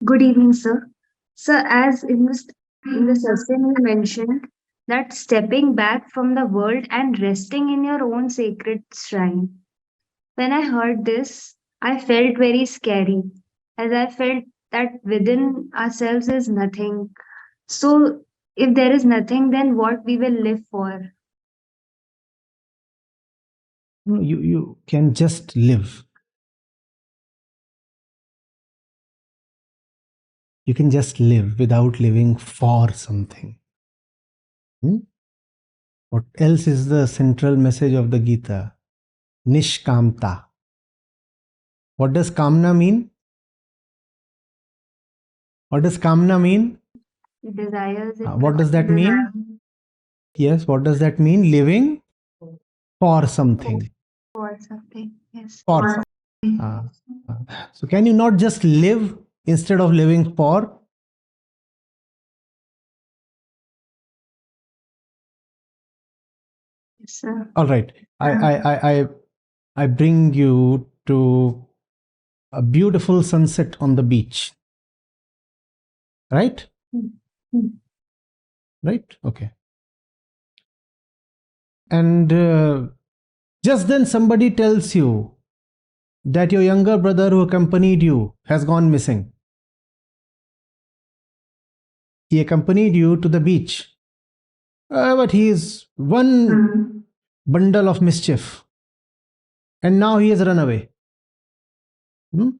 Good evening, sir. Sir, as in the session you mentioned that stepping back from the world and resting in your own sacred shrine. When I heard this, I felt very scary, as I felt that within ourselves is nothing. So, if there is nothing, then what we will live for? No, you can just live. You can just live without living for something. Hmm? What else is the central message of the Gita? Nishkamta. What does kamna mean? What does kamna mean? Desires and What does that mean? Yes, what does that mean? Living for something. for something. Yes. For something. So can you not just live instead of living for? Yes, sir. All right. I bring you to a beautiful sunset on the beach. Right? Hmm. Right? Okay. And just then somebody tells you that your younger brother who accompanied you has gone missing. He accompanied you to the beach, but he is one bundle of mischief, and now he has run away. Hmm?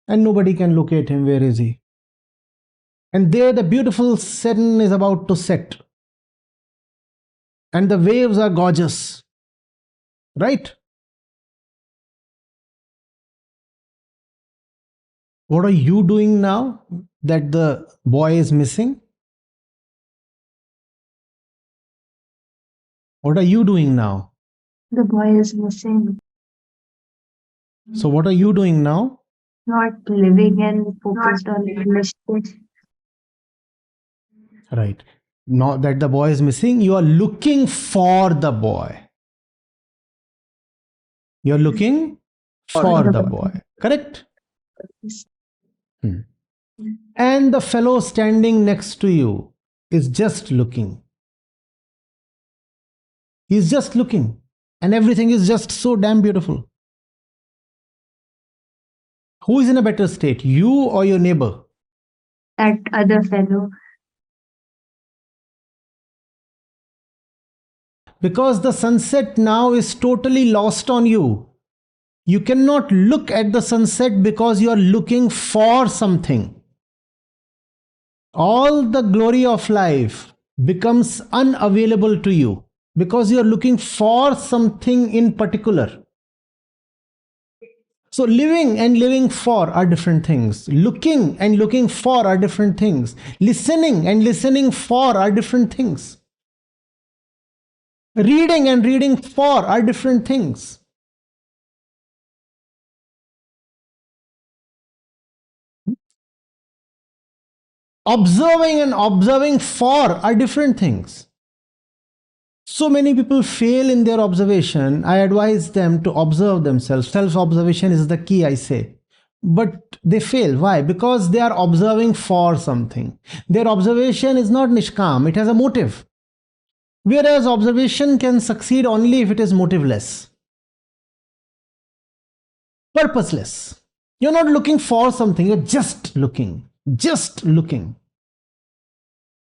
And nobody can locate him. Where is he? And there the beautiful sun is about to set, and the waves are gorgeous. Right? What are you doing now that the boy is missing? What are you doing now? The boy is missing. So, what are you doing now? Not living and focused on relationships. Right. Not that the boy is missing, you are looking for the boy. You're looking for the boy. Correct? Hmm. And the fellow standing next to you is just looking. He's just looking. And everything is just so damn beautiful. Who is in a better state, you or your neighbor? That other fellow. Because the sunset now is totally lost on you. You cannot look at the sunset because you are looking for something. All the glory of life becomes unavailable to you because you are looking for something in particular. So, living and living for are different things. Looking and looking for are different things. Listening and listening for are different things. Reading and reading for are different things. Observing and observing for are different things. So many people fail in their observation. I advise them to observe themselves. Self observation is the key, I say. But they fail. Why? Because they are observing for something. Their observation is not nishkam, it has a motive. Whereas observation can succeed only if it is motiveless, purposeless. You're not looking for something, you're just looking. Just looking.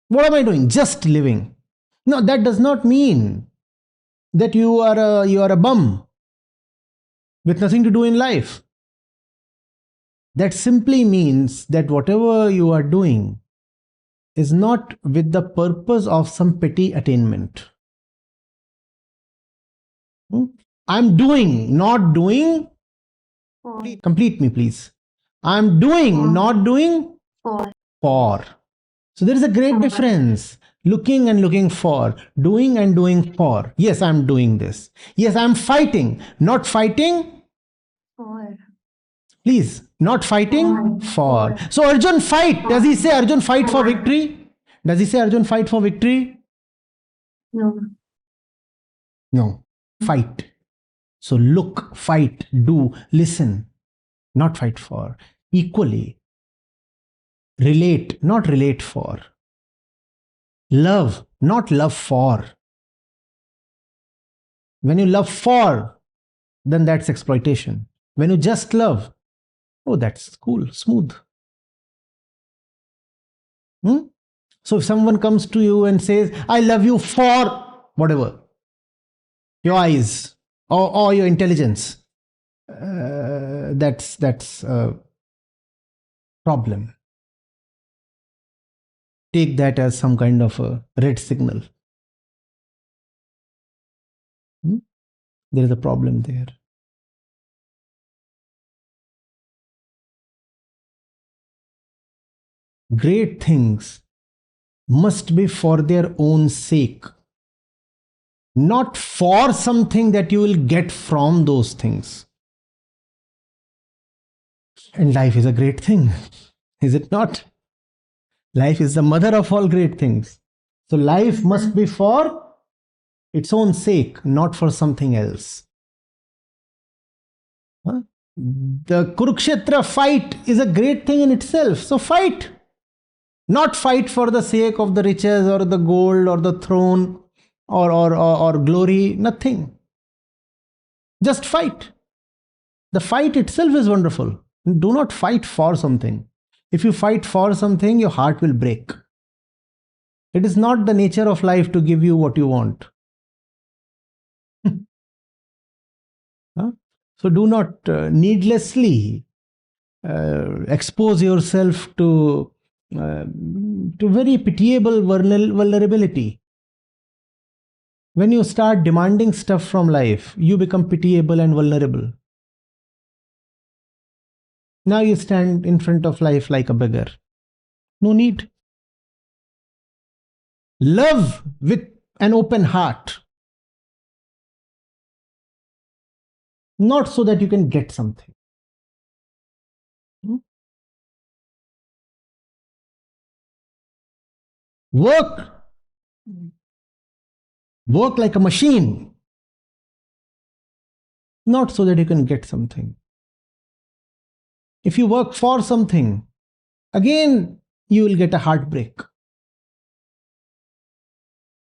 What am I doing? Just living. No, that does not mean that you are a bum with nothing to do in life. That simply means that whatever you are doing is not with the purpose of some petty attainment. I'm doing, not doing. Complete me, please. I'm doing, not doing for. So there is a great difference. Looking and looking for, doing and doing for. Yes, I'm doing this. Yes, I'm fighting, not fighting For. Please, not fighting for. So Arjun fight. Does he say Arjun fight for victory? Does he say Arjun fight for victory? No. No. Fight. So look, fight, do, listen, not fight for. Equally, Relate, not relate for. Love, not love for. When you love for, then that's exploitation. When you just love, oh, that's cool, smooth. Hmm? So if someone comes to you and says, I love you for whatever, your eyes or your intelligence, that's a problem. Take that as some kind of a red signal. Hmm? There is a problem there. Great things must be for their own sake, not for something that you will get from those things. And life is a great thing, is it not? Life is the mother of all great things. So life must be for its own sake, not for something else. Huh? The Kurukshetra fight is a great thing in itself. So fight. Not fight for the sake of the riches or the gold or the throne or glory. Nothing. Just fight. The fight itself is wonderful. Do not fight for something. If you fight for something, your heart will break. It is not the nature of life to give you what you want. Huh? So do not needlessly expose yourself to very pitiable vulnerability. When you start demanding stuff from life, you become pitiable and vulnerable. Now you stand in front of life like a beggar. No need. Love with an open heart. Not so that you can get something. Work. Work like a machine. Not so that you can get something. If you work for something, again you will get a heartbreak.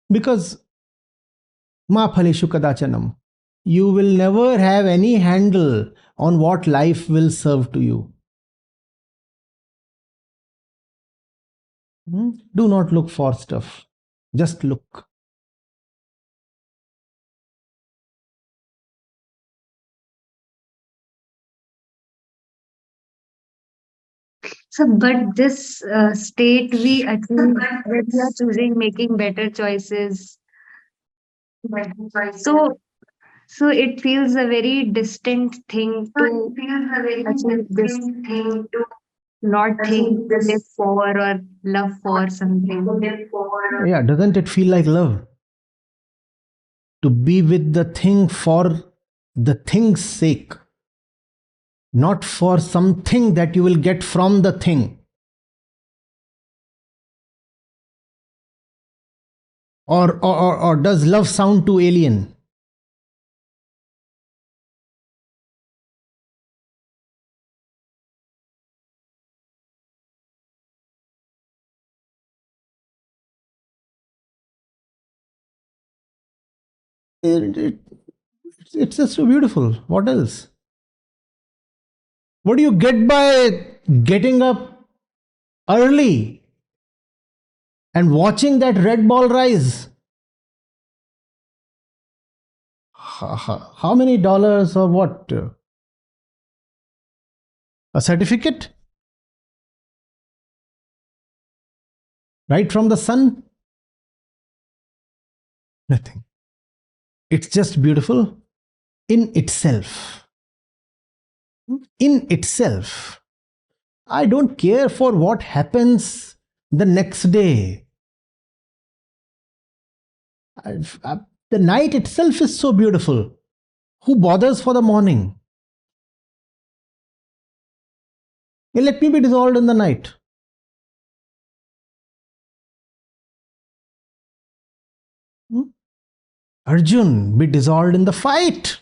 Because ma phaleshu kadachanam. You will never have any handle on what life will serve to you. Do not look for stuff. Just look. So, but this state we achieve when we are choosing making better choices. So, so it feels a very distant thing to achieve this, not think to live for or love for something. Yeah, doesn't it feel like love? To be with the thing for the thing's sake, not for something that you will get from the thing. Or does love sound too alien? It, it, it's just so beautiful. What else? What do you get by getting up early and watching that red ball rise? How many dollars or what? A certificate? Right from the sun? Nothing. It's just beautiful in itself. In itself. I don't care for what happens the next day. The night itself is so beautiful. Who bothers for the morning? Let me be dissolved in the night. Arjun, be dissolved in the fight.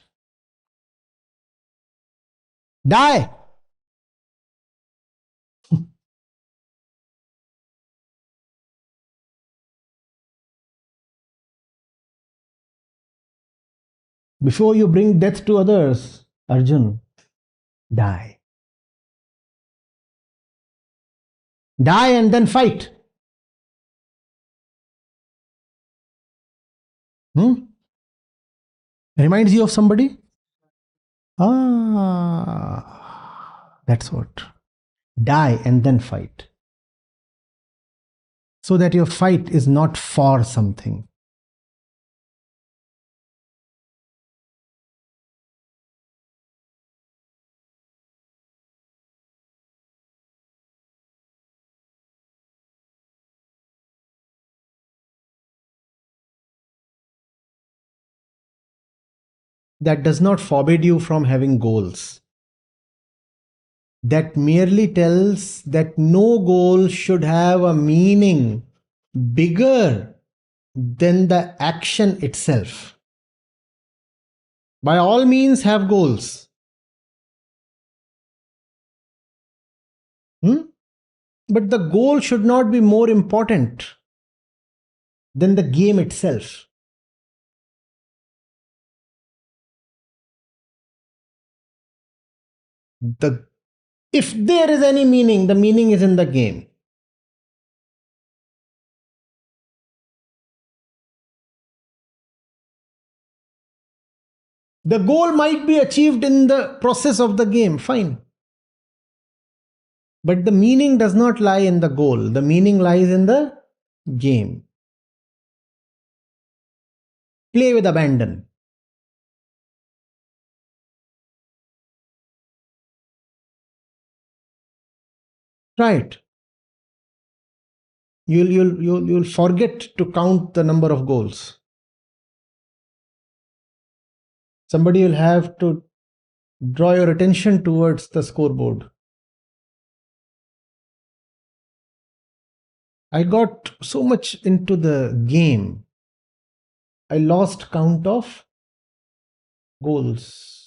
Die. Before you bring death to others, Arjun, die. Die and then fight. Hmm? Reminds you of somebody? That's what. Die and then fight. So that your fight is not for something. That does not forbid you from having goals. That merely tells that no goal should have a meaning bigger than the action itself. By all means, have goals. Hmm? But the goal should not be more important than the game itself. The If there is any meaning, the meaning is in the game. The goal might be achieved in the process of the game, fine. But the meaning does not lie in the goal, the meaning lies in the game. Play with abandon. Right. You'll forget to count the number of goals. Somebody will have to draw your attention towards the scoreboard. I got so much into the game, I lost count of goals.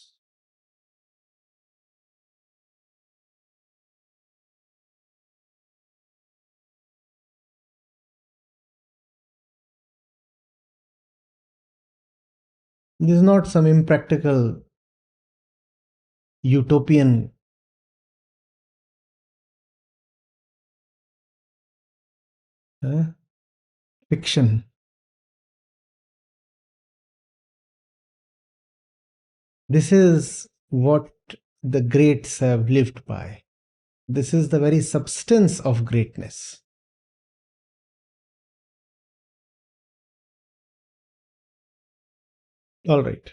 This is not some impractical utopian fiction. This is what the greats have lived by. This is the very substance of greatness. All right.